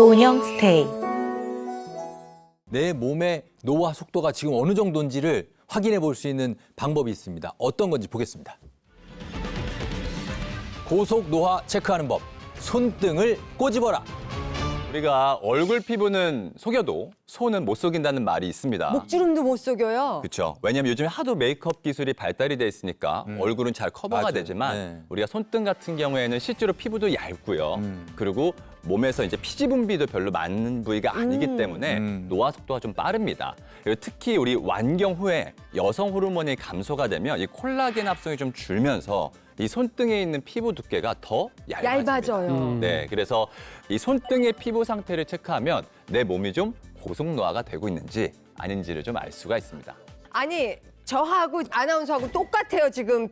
고은영 스테이. 내 몸의 노화 속도가 지금 어느 정도인지를 확인해 볼 수 있는 방법이 있습니다. 어떤 건지 보겠습니다. 고속 노화 체크하는 법. 손등을 꼬집어라. 우리가 얼굴 피부는 속여도 손은 못 속인다는 말이 있습니다. 목주름도 못 속여요. 그렇죠. 왜냐하면 요즘에 하도 메이크업 기술이 발달이 돼 있으니까 얼굴은 잘 커버가 맞아요. 되지만 네. 우리가 손등 같은 경우에는 실제로 피부도 얇고요. 그리고 몸에서 이제 피지 분비도 별로 많은 부위가 아니기 때문에 노화 속도가 좀 빠릅니다. 그리고 특히 우리 완경 후에 여성 호르몬이 감소가 되면 이 콜라겐 합성이 좀 줄면서 이 손등에 있는 피부 두께가 더 얇아집니다. 얇아져요. 네, 그래서 이 손등의 피부 상태를 체크하면 내 몸이 좀 고속 노화가 되고 있는지 아닌지를 좀 알 수가 있습니다. 아니 저하고 아나운서하고 똑같아요 지금.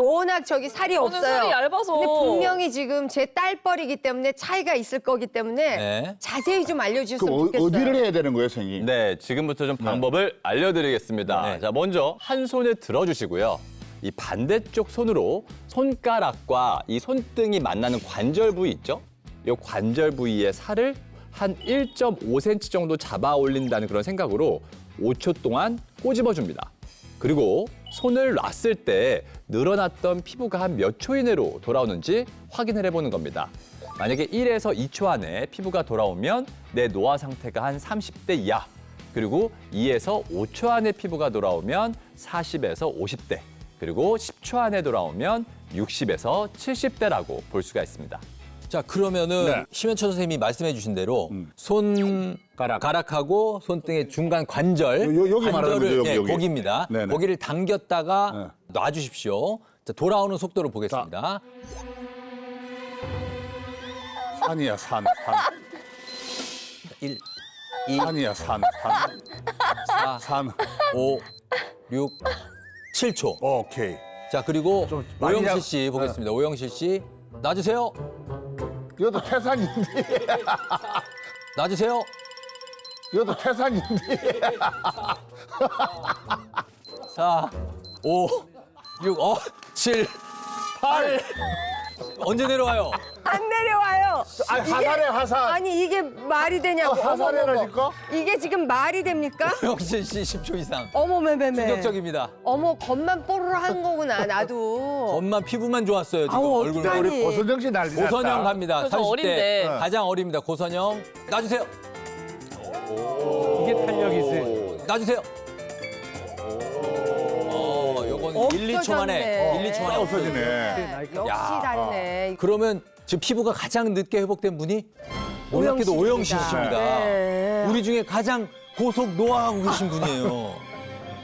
워낙 저기 살이 저는 없어요. 살이 얇아서. 근데 분명히 지금 제 딸뻘이기 때문에 차이가 있을 거기 때문에 네. 자세히 좀 알려주셨으면 그 좋겠어요. 어디를 해야 되는 거예요, 선생님? 네, 지금부터 좀 방법을 알려드리겠습니다. 네. 자, 먼저 한 손을 들어주시고요. 이 반대쪽 손으로 손가락과 이 손등이 만나는 관절 부위 있죠? 이 관절 부위의 살을 한 1.5cm 정도 잡아 올린다는 그런 생각으로 5초 동안 꼬집어줍니다. 그리고 손을 놨을 때 늘어났던 피부가 한 몇 초 이내로 돌아오는지 확인을 해보는 겁니다. 만약에 1에서 2초 안에 피부가 돌아오면 내 노화 상태가 한 30대 이하, 그리고 2에서 5초 안에 피부가 돌아오면 40에서 50대, 그리고 10초 안에 돌아오면 60에서 70대라고 볼 수가 있습니다. 자, 그러면은 네. 심현철 선생님이 말씀해 주신 대로 손가락하고 손등의 중간 관절, 여기 말하는 거죠, 여기, 네, 여기. 거기입니다. 네네. 거기를 당겼다가 놔주십시오. 자, 돌아오는 속도를 보겠습니다. 산이야, 산. 1, 2, 산이야, 산. 4, 산. 5, 6, 7초. 오케이. 자, 그리고 좀 많이 오영실 잡- 씨 보겠습니다. 오영실 씨, 놔주세요. 이것도 태산인데. 놔주세요. 이것도 태산인데. 4, 5, 6, 7, 8. 언제 내려와요? 안 내려와요. 아니, 화살에 화살. 아니 이게 말이 되냐고. 화살해라니까? 이게 지금 말이 됩니까? 오영실 씨 10초 이상. 어머매매매. 충격적입니다. 어머 겉만 뽀로로 한 거구나 나도. 겉만 피부만 좋았어요. 지금 아우, 얼굴. 어떡하니. 우리 고선정 씨 난리 났다. 고선영 갑니다. 저 30대 어린데. 가장 어립니다. 고선영. 놔주세요. 이게 탄력이지. 놔주세요. 요건 1, 2초 만에. 없어졌네. 1, 2초 만에 없어지네. 역시 야. 다르네. 그러면 지금 피부가 가장 늦게 회복된 분이 놀랍게도 오영실 씨입니다. 네. 우리 중에 가장 고속 노화하고 계신 분이에요.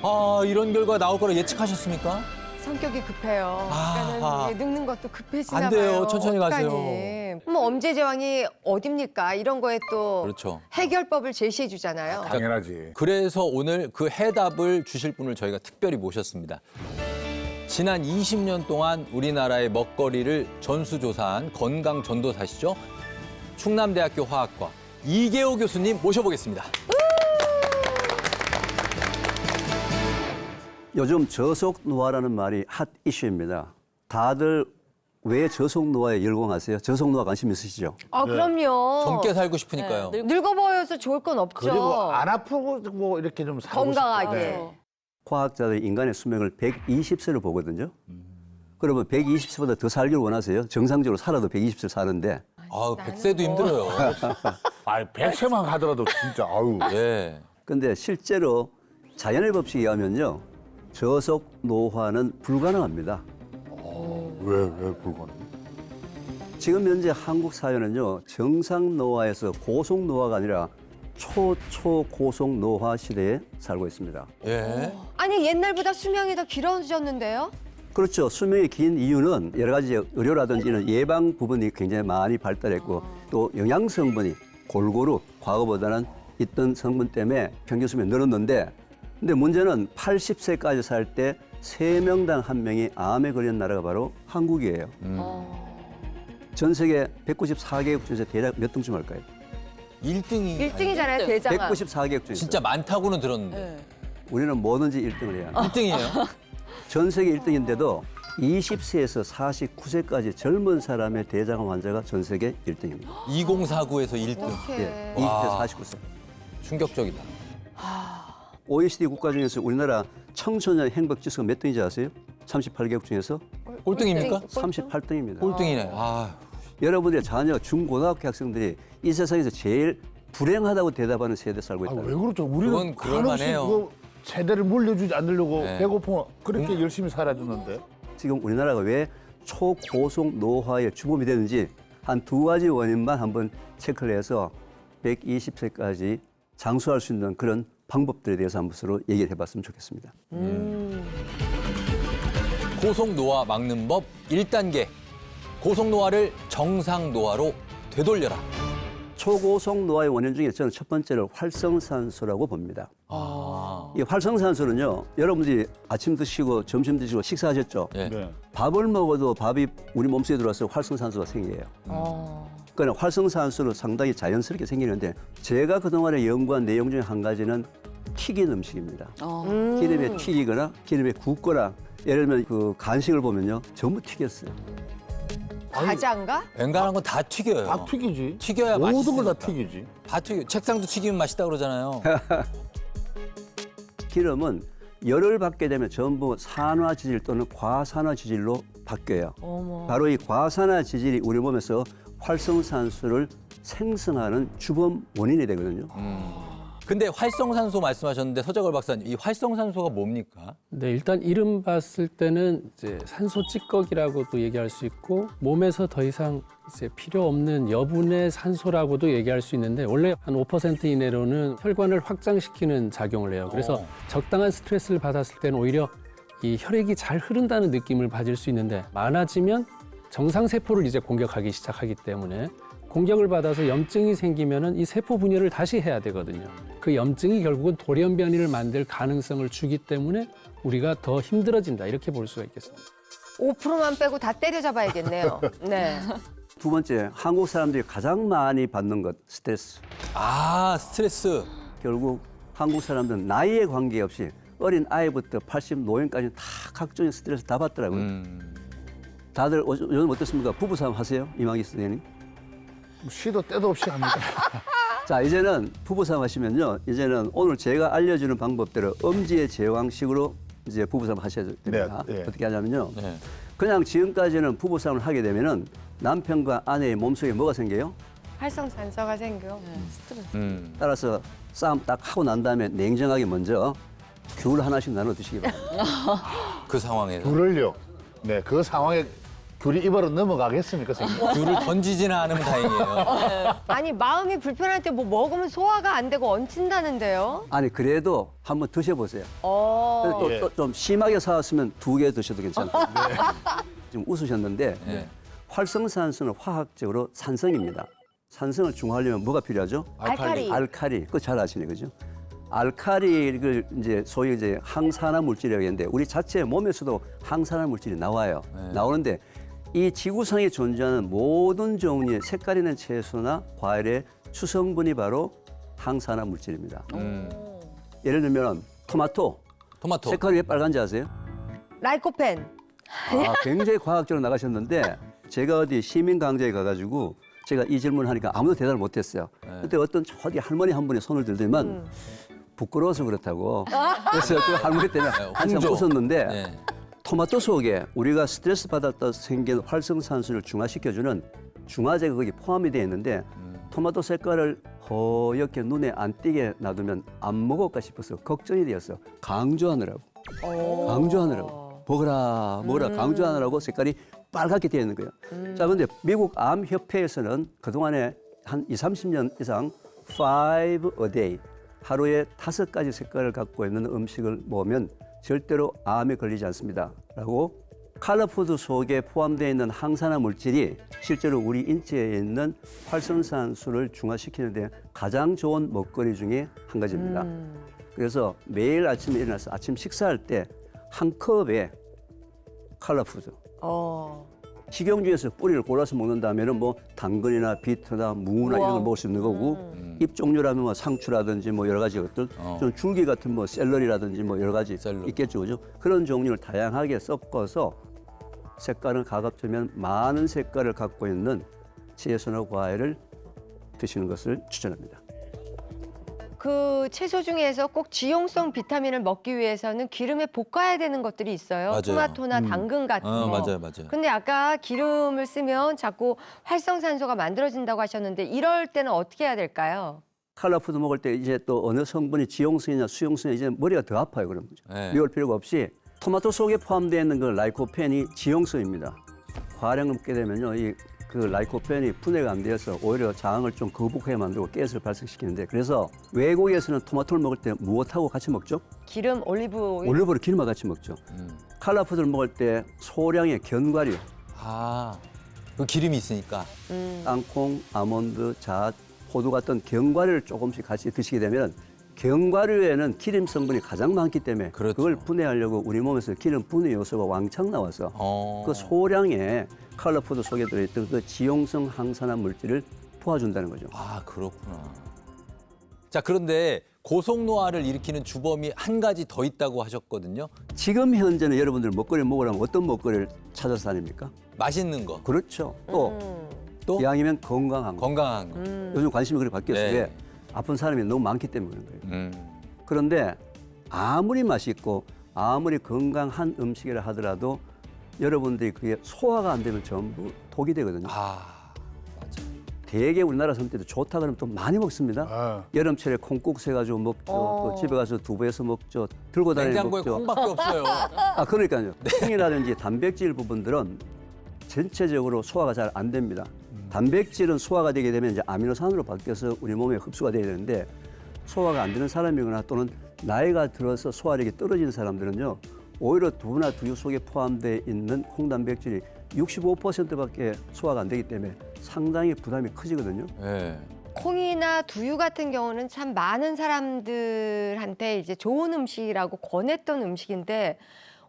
아, 이런 결과 나올 거라 예측하셨습니까? 성격이 급해요. 아. 그러니까 늙는 것도 급해지나 안 돼요. 봐요. 천천히 가세요. 어떡하니. 뭐 엄지제왕이 어딥니까? 이런 거에 또 그렇죠. 해결법을 제시해 주잖아요. 당연하지. 그래서 오늘 그 해답을 주실 분을 저희가 특별히 모셨습니다. 지난 20년 동안 우리나라의 먹거리를 전수조사한 건강 전도사시죠. 충남대학교 화학과 이계호 교수님 모셔보겠습니다. 요즘 저속 노화라는 말이 핫 이슈입니다. 다들 왜 저속 노화에 열광하세요? 저속 노화 관심 있으시죠? 아 그럼요. 젊게 살고 싶으니까요. 늙어 보여서 좋을 건 없죠. 그리고 안 아프고 뭐 이렇게 좀 살고 건강하게. 싶다. 과학자들이 인간의 수명을 120세로 보거든요. 그러면 120세보다 더 살기를 원하세요? 정상적으로 살아도 120세를 사는데 아우, 100세도 힘들어요. 아, 100세만 가더라도 진짜 아유. 예. 근데 실제로 자연의 법칙에 의하면요. 저속 노화는 불가능합니다. 왜 불가능? 지금 현재 한국 사회는요. 정상 노화에서 고속 노화가 아니라 초고속 노화 시대에 살고 있습니다. 예. 아니 옛날보다 수명이 더 길어졌는데요? 그렇죠. 수명이 긴 이유는 여러 가지 의료라든지 이런 예방 부분이 굉장히 많이 발달했고 또 영양 성분이 골고루 과거보다는 있던 성분 때문에 평균 수명이 늘었는데 근데 문제는 80세까지 살 때 3명당 1명이 암에 걸린 나라가 바로 한국이에요. 전 세계 194개국 중에서 대략 몇 등쯤 할까요? 1등이 1등이잖아요 대장암. 194개국 중에서. 진짜 많다고는 들었는데. 우리는 뭐든지 1등을 해야 합니다. 1등이에요? 전 세계 1등인데도 20세에서 49세까지 젊은 사람의 대장암 환자가 전 세계 1등입니다. 2049에서 1등. 예, 와. 20세 49세. 충격적이다. OECD 국가 중에서 우리나라 청소년 행복 지수가 몇 등인지 아세요? 38개국 중에서 꼴등입니까? 38등입니다. 꼴등이네. 아, 여러분들의 자녀 중고등학교 학생들이 이 세상에서 제일 불행하다고 대답하는 세대에 살고 있다. 왜 그렇죠? 우리는 그건 그럴만해요. 한없이 그 세대를 물려주지 않으려고 네. 배고프면 그렇게 열심히 살아주는데. 지금 우리나라가 왜 초고속 노화의 주범이 되는지 한 두 가지 원인만 한번 체크를 해서 120세까지 장수할 수 있는 그런 방법들에 대해서 한번 서로 얘기를 해봤으면 좋겠습니다. 고속 노화 막는 법 1단계. 고속 노화를 정상 노화로 되돌려라. 초고속 노화의 원인 중에 저는 첫 번째로 활성산소라고 봅니다. 이 활성산소는요, 여러분들이 아침 드시고 점심 드시고 식사하셨죠? 예. 네. 밥을 먹어도 밥이 우리 몸속에 들어와서 활성산소가 생겨요. 그러니까 활성산소는 상당히 자연스럽게 생기는데 제가 그동안에 연구한 내용 중에 한 가지는 튀긴 음식입니다. 기름에 튀기거나 기름에 굽거나 예를 들면 그 간식을 보면요, 전부 튀겼어요. 과자인가? 웬간한 건 다 튀겨요. 다 튀기지. 튀겨야 모든 걸 다 맛있으니까. 튀기지. 다 튀겨. 책상도 튀기면 맛있다 그러잖아요. 기름은 열을 받게 되면 전부 산화 지질 또는 과산화 지질로 바뀌어요. 바로 이 과산화 지질이 우리 몸에서 활성산소를 생성하는 주범 원인이 되거든요. 근데 활성산소 말씀하셨는데 서자걸 박사님, 이 활성산소가 뭡니까? 네, 일단 이름 봤을 때는 이제 산소 찌꺼기라고도 얘기할 수 있고 몸에서 더 이상 이제 필요 없는 여분의 산소라고도 얘기할 수 있는데 원래 한 5% 이내로는 혈관을 확장시키는 작용을 해요. 그래서 적당한 스트레스를 받았을 때는 오히려 이 혈액이 잘 흐른다는 느낌을 받을 수 있는데 많아지면 정상 세포를 이제 공격하기 시작하기 때문에 공격을 받아서 염증이 생기면은 이 세포 분열을 다시 해야 되거든요. 그 염증이 결국은 돌연변이를 만들 가능성을 주기 때문에 우리가 더 힘들어진다 이렇게 볼 수가 있겠습니다. 5%만 빼고 다 때려잡아야겠네요. 네. 두 번째, 한국 사람들이 가장 많이 받는 것, 스트레스. 아, 스트레스. 결국 한국 사람들은 나이에 관계없이 어린 아이부터 80 노인까지 다 각종의 스트레스 다 받더라고요. 다들 요즘 어떻습니까? 부부싸움 하세요? 이만기 선생님? 시도 때도 없이 합니다. 자, 이제는 부부싸움 하시면요. 이제는 오늘 제가 알려주는 방법대로 엄지의 제왕식으로 이제 부부싸움 하셔야 됩니다. 네, 네. 어떻게 하냐면요. 네. 그냥 지금까지는 부부싸움을 하게 되면은 남편과 아내의 몸속에 뭐가 생겨요? 활성산소가 생겨. 따라서 싸움 딱 하고 난 다음에 냉정하게 먼저 귤 하나씩 나눠 드시기 바랍니다. 그 상황에서. 귤을요. 네, 그 상황에 귤이 입으로 넘어가겠습니까, 선생님? 귤을 던지지는 않으면 다행이에요. 아니 마음이 불편할 때 뭐 먹으면 소화가 안 되고 얹힌다는데요. 아니 그래도 한번 드셔보세요. 어. 또 좀 심하게 사왔으면 2개 드셔도 괜찮다. 지금 웃으셨는데 네. 활성산소는 화학적으로 산성입니다. 산성을 중화하려면 뭐가 필요하죠? 알칼리. 알칼리. 그거 잘 아시네, 그죠? 알칼리를 이제 소위 이제 항산화 물질이라고 했는데 우리 자체 몸에서도 항산화 물질이 나와요. 나오는데 이 지구상에 존재하는 모든 종류의 색깔 있는 채소나 과일의 추성분이 바로 항산화 물질입니다. 예를 들면 토마토. 토마토. 색깔이 왜 빨간지 아세요? 라이코펜. 아, 굉장히 과학적으로 나가셨는데 제가 어디 시민 강좌에 가가지고 제가 이 질문을 하니까 아무도 대답을 못했어요. 그때 어떤 어디 할머니 한 분이 손을 들더니만 부끄러워서 그렇다고. 그래서 그 할머니 때문에 한참 홍조. 웃었는데 네. 토마토 속에 우리가 스트레스 받았다 생긴 활성산소를 중화시켜주는 중화제가 거기 포함이 되어 있는데 토마토 색깔을 허옇게 눈에 안 띄게 놔두면 안 먹을까 싶어서 걱정이 되었어. 강조하느라고. 강조하느라고. 먹어라, 먹어라. 강조하느라고 색깔이 빨갛게 되어 있는 거예요. 자, 근데 미국 암협회에서는 그동안에 한 20, 30년 이상 5 a day, 하루에 5가지 색깔을 갖고 있는 음식을 먹으면 절대로 암에 걸리지 않습니다. 라고 컬러푸드 속에 포함되어 있는 항산화 물질이 실제로 우리 인체에 있는 활성산소를 중화시키는 데 가장 좋은 먹거리 중에 한 가지입니다. 그래서 매일 아침에 일어나서 아침 식사할 때 한 컵에 컬러푸드. 식용주에서 뿌리를 골라서 먹는다면 뭐 당근이나 비트나 무나 이런 걸 먹을 수 있는 거고 잎 종류라면 뭐 상추라든지 뭐 여러 가지 것들 좀 줄기 같은 뭐 샐러리라든지 뭐 여러 가지 샐러리. 있겠죠, 그죠? 그런 종류를 다양하게 섞어서 색깔은 가급적이면 많은 색깔을 갖고 있는 채소나 과일을 드시는 것을 추천합니다. 그 채소 중에서 꼭 지용성 비타민을 먹기 위해서는 기름에 볶아야 되는 것들이 있어요. 맞아요. 토마토나 당근 같은 거. 맞아요. 근데 아까 기름을 쓰면 자꾸 활성산소가 만들어진다고 하셨는데 이럴 때는 어떻게 해야 될까요? 칼라푸드 먹을 때 이제 또 어느 성분이 지용성이냐 수용성이냐 이제 머리가 더 아파요. 그런 거죠. 네. 미울 필요가 없이 토마토 속에 포함되어 있는 그 라이코펜이 지용성입니다. 과량을 먹게 되면요, 그 라이코펜이 분해가 안 되어서 오히려 장을 좀 거북하게 만들고 가스를 발생시키는데, 그래서 외국에서는 토마토를 먹을 때 무엇하고 같이 먹죠? 기름, 올리브 오일. 올리브를 기름과 같이 먹죠. 칼라푸드를 먹을 때 소량의 견과류, 그 기름이 있으니까. 땅콩, 아몬드, 잣, 포도 같은 견과류를 조금씩 같이 드시게 되면 견과류에는 기름 성분이 가장 많기 때문에 그렇죠. 그걸 분해하려고 우리 몸에서 기름 분해 요소가 왕창 나와서 어. 그 소량의 칼라푸드 속에 들어있던 그 지용성 항산화 물질을 포화준다는 거죠. 그렇구나. 자, 그런데 고속노화를 일으키는 주범이 한 가지 더 있다고 하셨거든요. 지금 현재는 여러분들 먹거리 먹으려면 어떤 먹거리를 찾아서 다닙니까? 맛있는 거, 그렇죠. 또 또 이왕이면 건강한 거. 건강한 거. 요즘 관심이 그렇게 바뀌었어요. 네. 왜? 아픈 사람이 너무 많기 때문에 그런 거예요. 음. 그런데 아무리 맛있고 아무리 건강한 음식이라 하더라도 여러분들이 그게 소화가 안 되면 전부 독이 되거든요. 맞아. 대개 우리나라 선때도 좋다 그러면 또 많이 먹습니다. 여름철에 콩국수 해가지고 먹죠. 또 집에 가서 두부해서 먹죠. 들고 다니는 냉장고에 먹죠. 콩밖에 없어요. 그러니까요. 콩이라든지 단백질 부분들은 전체적으로 소화가 잘 안 됩니다. 단백질은 소화가 되게 되면 이제 아미노산으로 바뀌어서 우리 몸에 흡수가 돼야 되는데, 소화가 안 되는 사람이거나 또는 나이가 들어서 소화력이 떨어지는 사람들은요, 오히려 두부나 두유 속에 포함되어 있는 콩단백질이 65%밖에 소화가 안 되기 때문에 상당히 부담이 커지거든요. 네. 콩이나 두유 같은 경우는 참 많은 사람들한테 이제 좋은 음식이라고 권했던 음식인데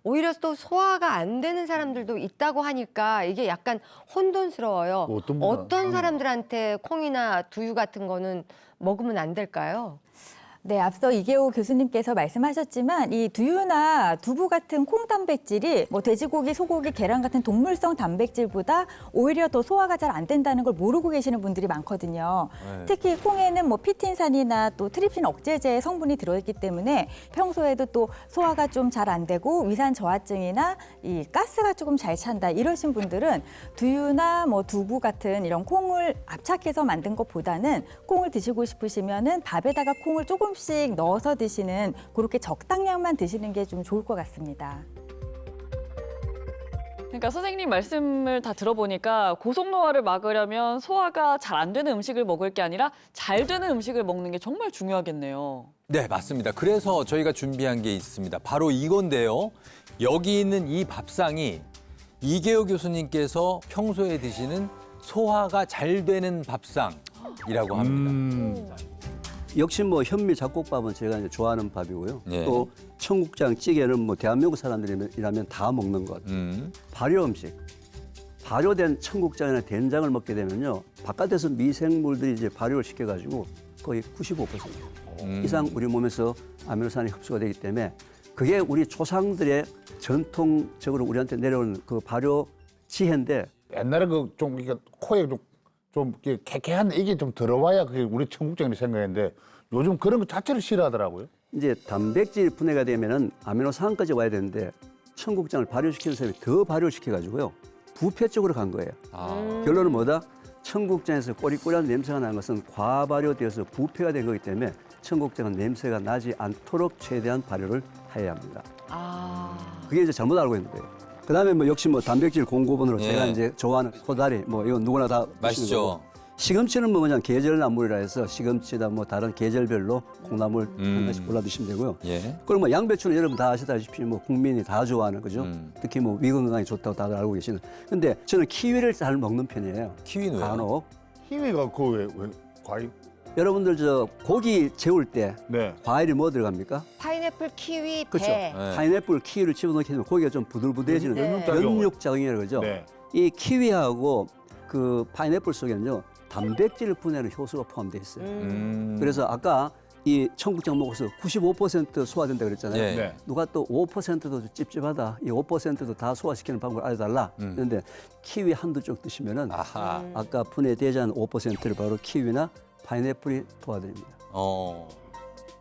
오히려 또 소화가 안 되는 사람들도 있다고 하니까 이게 약간 혼돈스러워요. 어떤 사람들한테 콩이나 두유 같은 거는 먹으면 안 될까요? 네, 앞서 이계호 교수님께서 말씀하셨지만 이 두유나 두부 같은 콩 단백질이 뭐 돼지고기, 소고기, 계란 같은 동물성 단백질보다 오히려 더 소화가 잘 안 된다는 걸 모르고 계시는 분들이 많거든요. 네. 특히 콩에는 뭐 피틴산이나 또 트립신 억제제 성분이 들어있기 때문에 평소에도 또 소화가 좀 잘 안 되고 위산 저하증이나 이 가스가 조금 잘 찬다 이러신 분들은 두유나 뭐 두부 같은 이런 콩을 압착해서 만든 것보다는 콩을 드시고 싶으시면은 밥에다가 콩을 조금씩 넣어서 드시는 그렇게 적당량만 드시는 게 좀 좋을 것 같습니다. 그러니까 선생님 말씀을 다 들어보니까 고속노화를 막으려면 소화가 잘 안 되는 음식을 먹을 게 아니라 잘 되는 음식을 먹는 게 정말 중요하겠네요. 네, 맞습니다. 그래서 저희가 준비한 게 있습니다. 바로 이건데요. 여기 있는 이 밥상이 이계호 교수님께서 평소에 드시는 소화가 잘 되는 밥상이라고 합니다. 역시 뭐 현미 잡곡밥은 제가 이제 좋아하는 밥이고요. 예. 또 청국장 찌개는 뭐 대한민국 사람들이라면 다 먹는 것. 발효 음식. 발효된 청국장이나 된장을 먹게 되면요, 바깥에서 미생물들이 이제 발효를 시켜가지고 거의 95% 이상 우리 몸에서 아미노산이 흡수가 되기 때문에 그게 우리 조상들의 전통적으로 우리한테 내려오는 그 발효 지혜인데, 옛날에 그 좀 코에 좀 이렇게 개개한 이게 좀 들어와야 그게 우리 청국장이 생각했는데 요즘 그런 거 자체를 싫어하더라고요. 이제 단백질 분해가 되면은 아미노산까지 와야 되는데 청국장을 발효시키는 사람이 더 발효시켜가지고요, 부패 쪽으로 간 거예요. 결론은 뭐다? 청국장에서 꼬리꼬리한 냄새가 나는 것은 과발효되어서 부패가 된 거기 때문에 청국장은 냄새가 나지 않도록 최대한 발효를 해야 합니다. 그게 이제 잘못 알고 있는 거예요. 그다음에 뭐 역시 뭐 단백질 공급원으로 예. 제가 이제 좋아하는 코다리, 뭐 이건 누구나 다 드시는 맛있죠. 거고. 시금치는 뭐 그냥 계절나물이라 해서 시금치다 뭐 다른 계절별로 콩나물 한 가지 골라 드시면 되고요. 예. 그리고 뭐 양배추는 여러분 다 아시다시피 뭐 국민이 다 좋아하는 거죠. 특히 뭐 위 건강에 좋다고 다들 알고 계시는. 근데 저는 키위를 잘 먹는 편이에요. 키위는 왜요? 간혹. 키위가 그 왜 과일? 여러분들 저 고기 재울 때 네. 과일이 뭐 들어갑니까? 파인애플, 키위, 그렇죠. 배. 네. 파인애플, 키위를 집어넣게 되면 고기가 좀 부들부들해지는 네. 연육작용이라고 그러죠. 네. 이 키위하고 그 파인애플 속에는요, 단백질 분해하는 효소가 포함되어 있어요. 그래서 아까 이 청국장 먹어서 95% 소화된다 그랬잖아요. 예. 네. 누가 또 5%도 찝찝하다. 이 5%도 다 소화시키는 방법을 알려달라. 그런데 키위 한두 쪽 드시면은 아하. 아까 분해되지 않은 5%를 바로 키위나 파인애플이 도와드립니다.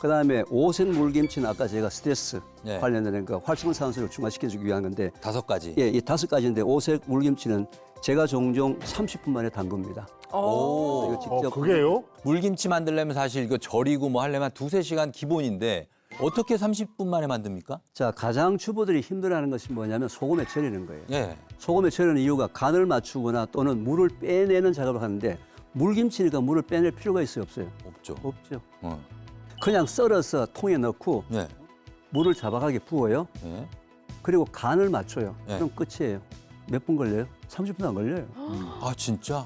그다음에 오색 물김치는 아까 제가 스트레스 예. 관련된 그 활성산소를 중화시켜주기 위한 건데 5가지. 예, 이 5가지인데 오색 물김치는 제가 종종 30분 만에 담급니다. 오. 이거 직접 그게요? 물김치 만들려면 사실 이거 절이고 뭐 하려면 2-3시간 기본인데 어떻게 30분 만에 만듭니까? 자, 가장 주부들이 힘들어하는 것이 뭐냐면 소금에 절이는 거예요. 예. 소금에 절이는 이유가 간을 맞추거나 또는 물을 빼내는 작업을 하는데 물김치니까 물을 빼낼 필요가 있어요, 없어요? 없죠. 없죠. 어. 그냥 썰어서 통에 넣고 예. 물을 자박하게 부어요. 예. 그리고 간을 맞춰요. 네. 그럼 끝이에요. 몇 분 걸려요? 30분도 안 걸려요. 아 진짜?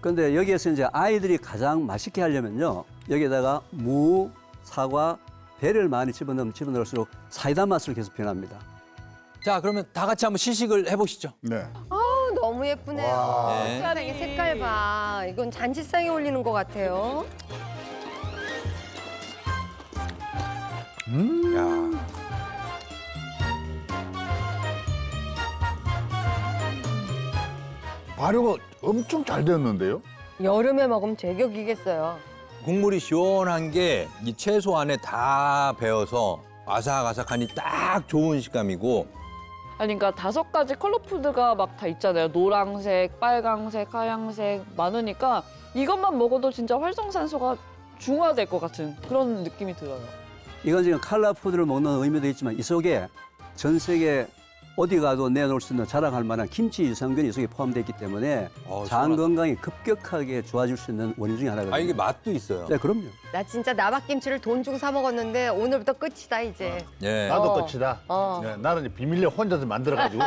그런데 여기에서 이제 아이들이 가장 맛있게 하려면요. 여기에다가 무, 사과, 배를 많이 집어넣을수록 사이다 맛으로 계속 변합니다. 자 그러면 다 같이 한번 시식을 해보시죠. 네. 너무 예쁘네요. 네. 세상에 색깔 봐. 이건 잔치상에 올리는 것 같아요. 야. 발효가 엄청 잘 됐는데요? 여름에 먹으면 제격이겠어요. 국물이 시원한 게 이 채소 안에 다 배어서 아삭아삭하니 딱 좋은 식감이고 아니, 그러니까 5가지 컬러푸드가 막 다 있잖아요. 노란색, 빨강색, 하얀색 많으니까 이것만 먹어도 진짜 활성산소가 중화될 것 같은 그런 느낌이 들어요. 이건 지금 칼라푸드를 먹는 의미도 있지만 이 속에 전 세계 어디 가도 내놓을 수 있는 자랑할 만한 김치 유산균이 이 속에 포함되어 있기 때문에 장 시원하다. 건강이 급격하게 좋아질 수 있는 원인 중에 하나거든요. 아 이게 맛도 있어요. 네, 그럼요. 나 진짜 나박김치를 돈 주고 사 먹었는데 오늘부터 끝이다 이제. 예. 나도 어. 끝이다. 어. 네, 나는 이제 비밀로 혼자서 만들어가지고